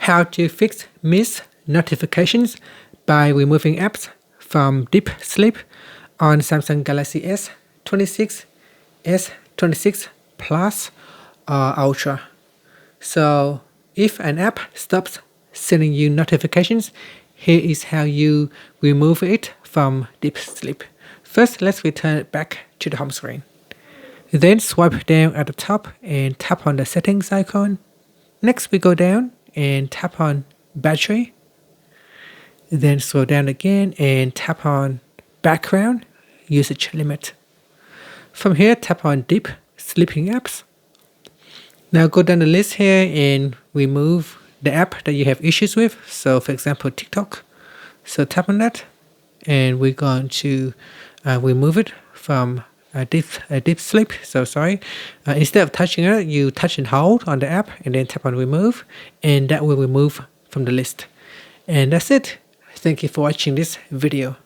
how to fix missed notifications by removing apps from deep sleep on Samsung Galaxy S26, S26 Plus, or Ultra. So if an app stops sending you notifications, here is how you remove it from deep sleep. First, let's return it back to the home screen. Then swipe down at the top and tap on the settings icon. Next, we go down and tap on battery. Then scroll down again and tap on background usage limit. From here, tap on deep sleeping apps. Now go down the list here and remove the app that you have issues with. So for example, TikTok. So tap on that and we're going to remove it from deep sleep. So sorry. Instead of touching it, you touch and hold on the app and then tap on remove, and that will remove from the list. And that's it. Thank you for watching this video.